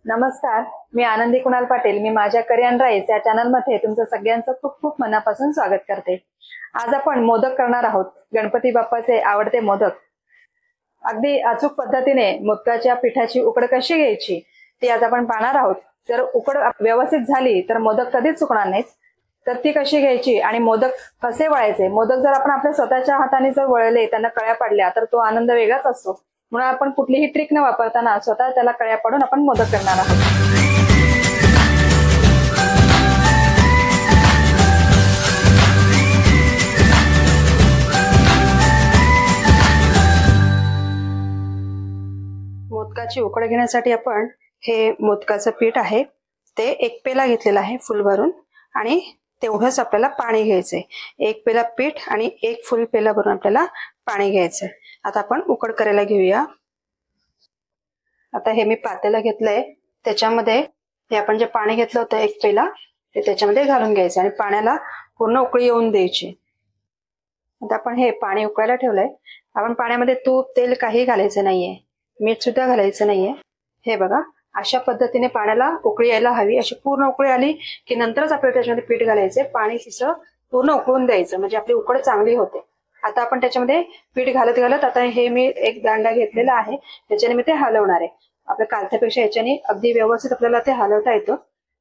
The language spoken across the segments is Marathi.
नमस्कार, मी आनंदी कुणाल पाटील. मी माझ्या करियन राईस या चॅनल मध्ये तुमचं सगळ्यांचं खूप खूप मनापासून स्वागत करते. आज आपण मोदक करणार आहोत. गणपती बाप्पाचे आवडते मोदक. अगदी अचूक पद्धतीने मोदकाच्या पिठाची उकड कशी घ्यायची ती आज आपण पाहणार आहोत. जर उकड व्यवस्थित झाली तर मोदक कधीच चुकणार नाहीत. तर ती कशी घ्यायची आणि मोदक कसे वळायचे. मोदक जर आपण आपल्या स्वतःच्या हाताने जर वळले, त्यांना कळ्या पडल्या तर तो आनंद वेगळाच असतो. म्हणून आपण कुठलीही ट्रिक न वापरताना स्वतः त्याला कळ्या पाडून आपण मोदक करणार आहोत. मोदकाची उकड घेण्यासाठी आपण हे मोदकाचं पीठ आहे ते 1 पेला घेतलेला आहे फुल भरून, आणि तेवढंच आपल्याला पाणी घ्यायचंय. 1 पेला पीठ आणि 1 फुल पेला भरून आपल्याला पाणी घ्यायचंय. आता आपण उकड करायला घेऊया. आता हे मी पातेलं घेतलंय, त्याच्यामध्ये हे आपण जे पाणी घेतलं होतं 1 पेला ते त्याच्यामध्ये घालून घ्यायचं आणि पाण्याला पूर्ण उकळी येऊन द्यायची. आता आपण हे पाणी उकळायला ठेवलंय. आपण पाण्यामध्ये तूप तेल काही घालायचं नाहीये, मीठ सुद्धा घालायचं नाहीये. हे बघा, अशा पद्धतीने पाण्याला उकळी यायला हवी. अशी पूर्ण उकळी आली की नंतरच आपल्याला त्याच्यामध्ये पीठ घालायचे. पाणी तिचं पूर्ण उकळून द्यायचं, म्हणजे आपली उकड चांगली होते. आता आपण त्याच्यामध्ये पीठ घालत घालत आता हे मी एक दांडा घेतलेला आहे, त्याच्याने मी ते हलवणार आहे. आपल्या कालथ्यापेक्षा याच्याने अगदी व्यवस्थित आपल्याला ते हलवता येतं,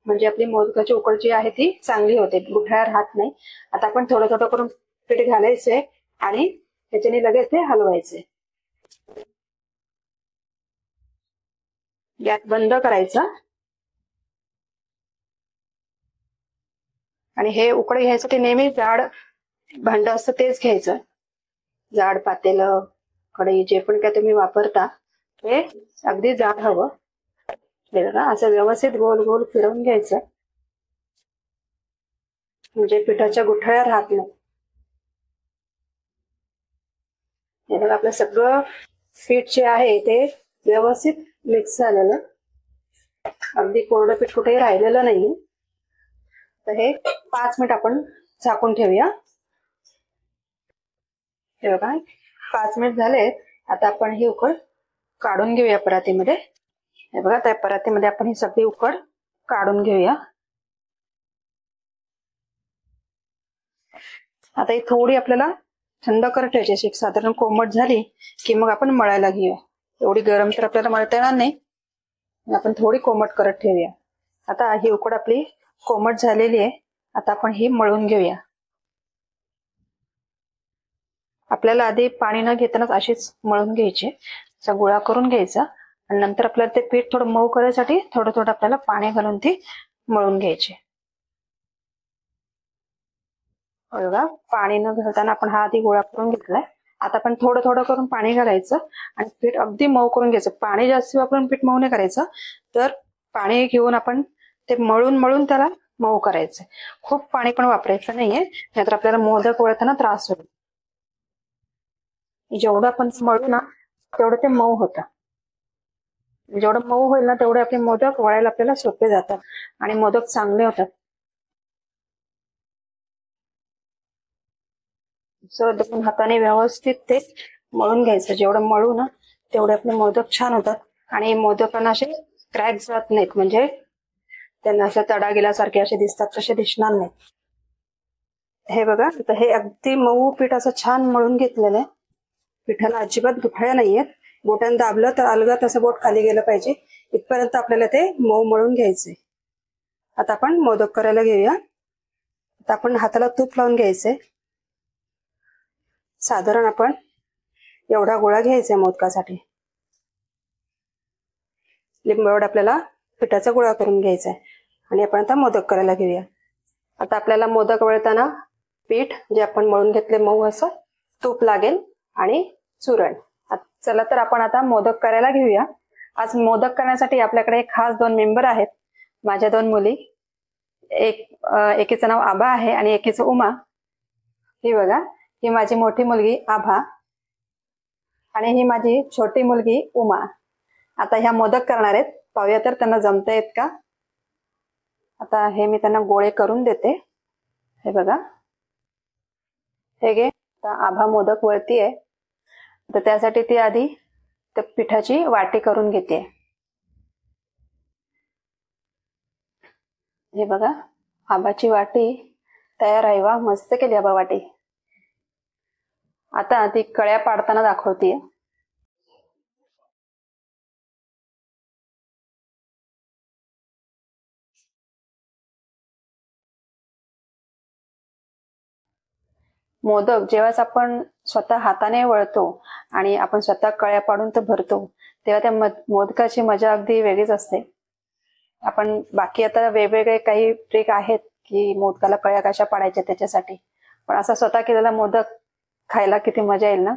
म्हणजे आपली मोदकाची उकड जी आहे ती चांगली होते, गुठळ्या राहत नाही. आता आपण थोडं थोडं करून पीठ घालायचंय आणि त्याच्याने लगेच ते हलवायचे. गॅस बंद करायचा आणि हे उकड घ्यायसाठी नेहमी जाड भांड असतं तेच घ्यायचं. जाड पातेलं कढई जे पण काय तुम्ही वापरता ते अगदी जाड हवं. हे बघा, असं व्यवस्थित गोल गोल फिरवून घ्यायचं, म्हणजे पिठाच्या गुठळ्या राहत नाही. हे बघा, आपलं सगळं पीठ जे आहे ते व्यवस्थित मिक्स झालेलं, अगदी कोरडं पीठ कुठेही राहिलेलं नाही. तर हे 5 मिनिट आपण झाकून ठेवूया. हे बघा, 5 मिनिट झाले. आता आपण ही उकड काढून घेऊया परातीमध्ये. हे बघा, त्या परातीमध्ये आपण ही सगळी उकड काढून घेऊया. आता ही थोडी आपल्याला थंड करत ठेवायची. साधारण कोमट झाली की मग आपण मळायला घेऊया. एवढी गरम तर आपल्याला मळता येणार नाही, आपण थोडी कोमट करत ठेवूया. आता ही उकड आपली कोमट झालेली आहे. आता आपण ही मळून घेऊया. आपल्याला आधी पाणी न घेतानाच अशीच मळून घ्यायची. असा गोळा करून घ्यायचा आणि नंतर आपल्याला ते पीठ थोडं मऊ करायसाठी थोडं थोडं आपल्याला पाणी घालून ती मळून घ्यायची. बघा, पाणी न घालताना आपण हा आधी गोळा करून घेतलाय. आता आपण थोडं थोडं करून पाणी घालायचं आणि पीठ अगदी मऊ करून घ्यायचं. पाणी जास्त वापरून पीठ मऊ नाही करायचं, तर पाणी घेऊन आपण ते मळून मळून त्याला मऊ करायचं. खूप पाणी पण वापरायचं नाहीये, नाहीतर आपल्याला मोदक वळताना त्रास होईल. जेवढं आपण मळू ना तेवढं ते मऊ होतं. जेवढं मऊ होईल ना तेवढे आपले मोदक वळायला आपल्याला सोपे जातात आणि मोदक चांगले होतात. दोन हाताने व्यवस्थित ते मळून घ्यायचं. जेवढं मळू ना तेवढे आपले मोदक छान होतात आणि मोदकांना असे क्रॅक जात नाहीत, म्हणजे त्यांना असं तडा गेल्यासारखे असे दिसतात तसे दिसणार नाहीत. हे बघा, तर हे अगदी मऊ पीठ असं छान मळून घेतलेलं आहे. पिठाला अजिबात गुठळ्या नाहीयेत. बोटाने दाबलं तर अलगद असं बोट खाली गेलं पाहिजे इथपर्यंत आपल्याला ते मऊ मळून घ्यायचंय. आता आपण मोदक करायला घेऊया. आता आपण हाताला तूप लावून घ्यायचंय. साधारण आपण एवढा गोळा घ्यायचा मोदकासाठी. लिंबू एवढा आपल्याला पिठाचा गोळा करून घ्यायचा आहे आणि आपण आता मोदक करायला घेऊया. आता आपल्याला मोदक वळताना पीठ जे आपण मळून घेतले मऊ असं तूप लागेल आणि चुरण. चला तर आपण आता मोदक करायला घेऊया. आज मोदक करण्यासाठी आपल्याकडे खास 2 मेंबर आहेत. माझ्या 2 मुली. एकीचं नाव आभा आहे आणि एकीचं उमा. ही बघा, ही माझी मोठी मुलगी आभा आणि ही माझी छोटी मुलगी उमा. आता ह्या मोदक करणार आहेत. पाहूया तर त्यांना जमतायत का. आता हे मी त्यांना गोळे करून देते. हे बघा, हे घे. आता आभा मोदक वळतीये, तर त्यासाठी ती आधी त्या पिठाची वाटी करून घेते. हे बघा, आंबाची वाटी तयार आहे. वा, मस्त केली आंबा वाटी. आता ती कळ्या पाडताना दाखवतीये. मोदक जेव्हाच आपण स्वतः हाताने वळतो आणि आपण स्वतः कळ्या पाडून तर भरतो, तेव्हा त्या मोदकाची मजा अगदी वेगळीच असते. आपण बाकी आता वेगवेगळे काही ट्रिक आहेत की मोदकाला कळ्या कशा पाडायच्या त्याच्यासाठी, पण असा स्वतः केलेला मोदक खायला किती मजा येईल ना.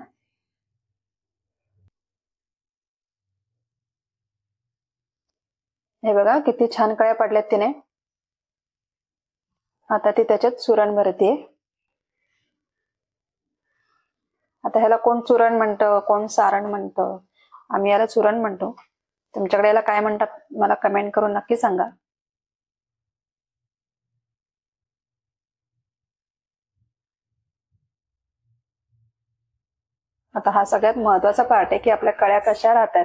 हे बघा किती छान कळ्या पडल्यात तिने. आता ती त्याच्यात चुरण भरतीये. आता ह्याला कोण चुरण म्हणतं, कोण सारण म्हणतं. आम्ही याला चुरण म्हणतो. तुमच्याकडे याला काय म्हणतात मला कमेंट करून नक्की सांगा. आता हा सगळ्यात महत्वाचा पार्ट आहे की आपल्या कळ्या कशा राहतात.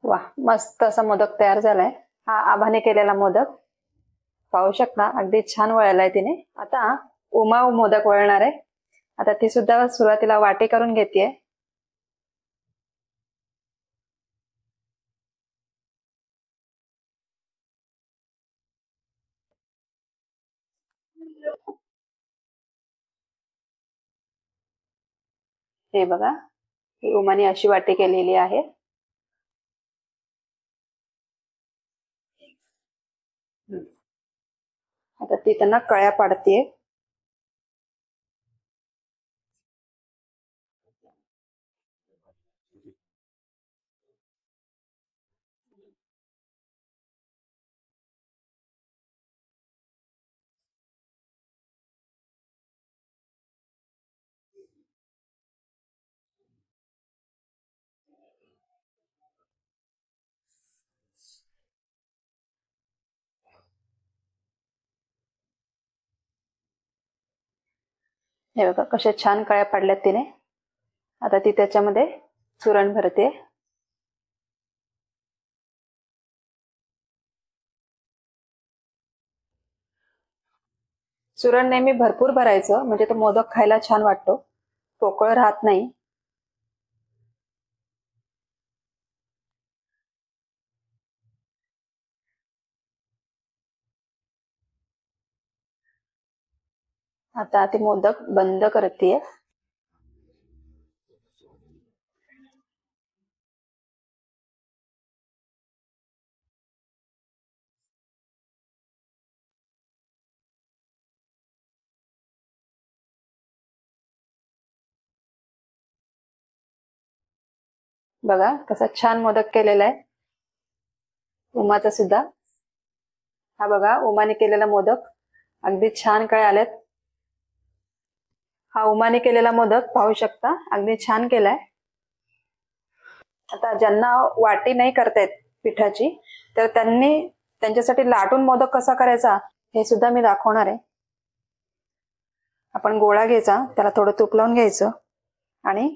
वा, मस्त असा मोदक तयार झालाय. हा आभाने केलेला मोदक पाहू शकता, अगदी छान वळलाय तिने. आता उमा मोदक वळणार आहे. आता ती सुद्धा सुरुवातीला वाटी करून घेतेय. हे बघा, ही उमाने अशी वाटी केलेली आहे. आता ती त्यांना कळ्या पाडतीये. हे बघा कशा छान कळ्या पाडल्यात तिने. आता ती त्याच्यामध्ये चुरण भरते. चुरण नेहमी भरपूर भरायचं, म्हणजे तो मोदक खायला छान वाटतो, पोकळ राहत नाही. आता ती मोदक बंद करतेय. बघा कसा छान मोदक केलेला आहे उमाचा सुद्धा. हा बघा उमाने केलेला मोदक अगदी छान काय आलेत. हा उमाने केलेला मोदक पाहू शकता, अगदी छान केलाय. आता ज्यांना वाटी नाही करतायत पिठाची, तर त्यांनी त्यांच्यासाठी लाटून मोदक कसा करायचा हे सुद्धा मी दाखवणार आहे. आपण गोळा घ्यायचा, त्याला थोडं तूप लावून घ्यायचं आणि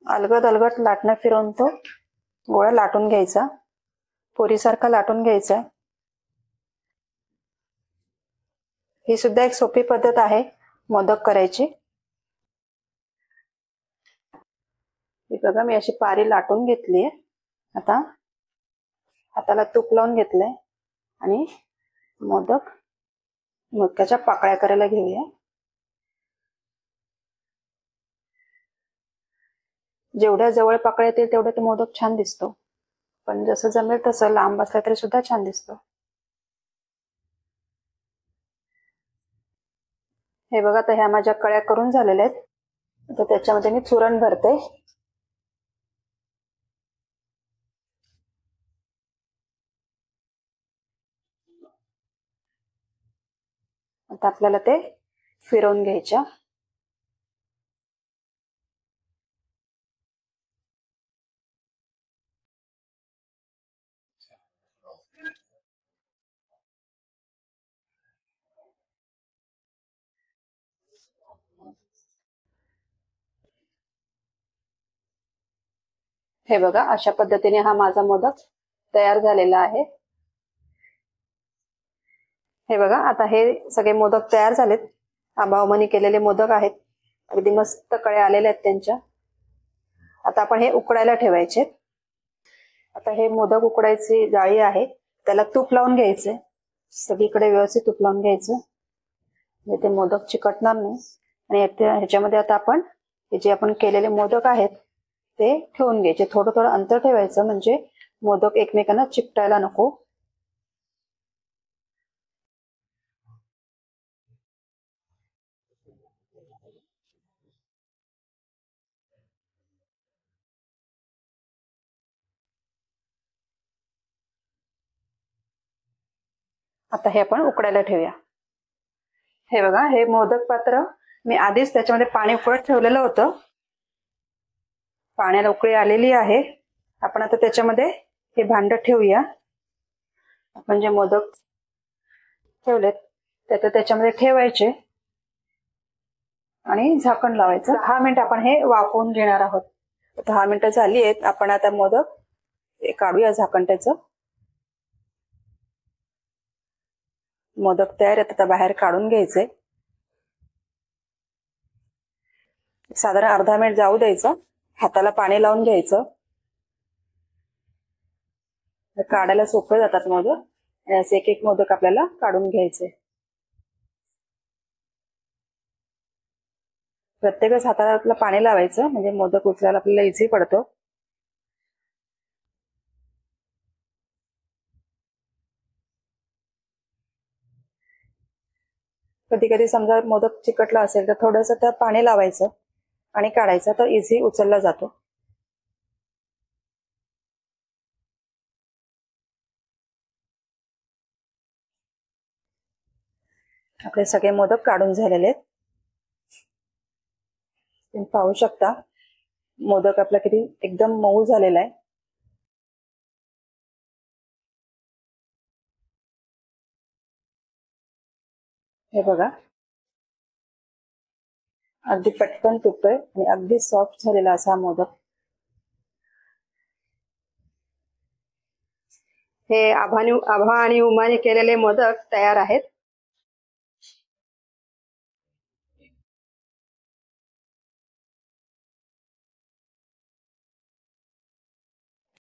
अलगद अलगद लाटणं फिरवून तो गोळा लाटून घ्यायचा, पुरीसारखा लाटून घ्यायचा. ही सुद्धा एक सोपी पद्धत आहे मोदक करायची. ही बघा मी अशी पारी लाटून घेतलीये. आता हाताला तूप लावून घेतलंय आणि मोदकाच्या पाकळ्या करायला घेऊया. जेवढ्या जवळ पाकळ्या येतील तेवढे ते मोदक छान दिसतो, पण जसं जमेल तसं लांब असला तरी सुद्धा छान दिसतो. हे बघा, तर ह्या माझ्या कळ्या करून झालेल्या आहेत. आता त्याच्यामध्ये मी चुरण भरते. आता आपल्याला ते फिरवून घ्यायच्या. हे बघा, अशा पद्धतीने हा माझा मोदक तयार झालेला आहे. हे बघा, आता हे सगळे मोदक तयार झालेत. आंबावमनी केलेले मोदक आहेत. अगदी मस्त कळे आलेले आहेत त्यांच्या. आता आपण हे उकडायला ठेवायचे. आता हे मोदक उकडायची जाळी आहे, त्याला तूप लावून घ्यायचे. सगळीकडे व्यवस्थित तूप लावून घ्यायचं, म्हणजे ते मोदक चिकटणार नाही. आणि ह्याच्यामध्ये आता आपण हे जे आपण केलेले मोदक आहेत ते ठेवून घ्यायचे. थोडं थोडं अंतर ठेवायचं, म्हणजे मोदक एकमेकांना चिकटायला नको. आता हे आपण उकडायला ठेवूया. हे बघा, हे मोदक पात्र मी आधीच त्याच्यामध्ये पाणी उकळत ठेवलेलं होतं. पाण्याला उकळी आलेली आहे. आपण आता त्याच्यामध्ये हे भांड ठेवूया. आपण जे मोदक ठेवलेत त्याच्यामध्ये ठेवायचे आणि झाकण लावायचं. 10 मिनिट आपण हे वाफवून घेणार आहोत. 10 मिनिटं झाली आहेत. आपण आता मोदक काढूया झाकण त्याचं. मोदक तयार आहेत. आता बाहेर काढून घ्यायचे. साधारण अर्धा मिनिट जाऊ द्यायचं. हाताला पाणी लावून घ्यायचं. काढायला सोपे जातात मोदक. असे एक एक मोदक आपल्याला काढून घ्यायचे. प्रत्येकच हाताला पाणी लावायचं, म्हणजे मोदक उचलायला आपल्याला इझी पडतो. कधी कधी समजा मोदक चिकटला असेल तर थोडंसं त्यात पाणी लावायचं आणि काढायचं, तर इझी उचलला जातो. आपले सगळे मोदक काढून झालेले आहेत. तुम्ही पाहू शकता मोदक आपला किती एकदम मऊ झालेला आहे. हे बघा, अगदी पटकन तुटतोय आणि अगदी सॉफ्ट झालेला असा मोदक. हे आभा आणि उमाने केलेले मोदक तयार आहेत.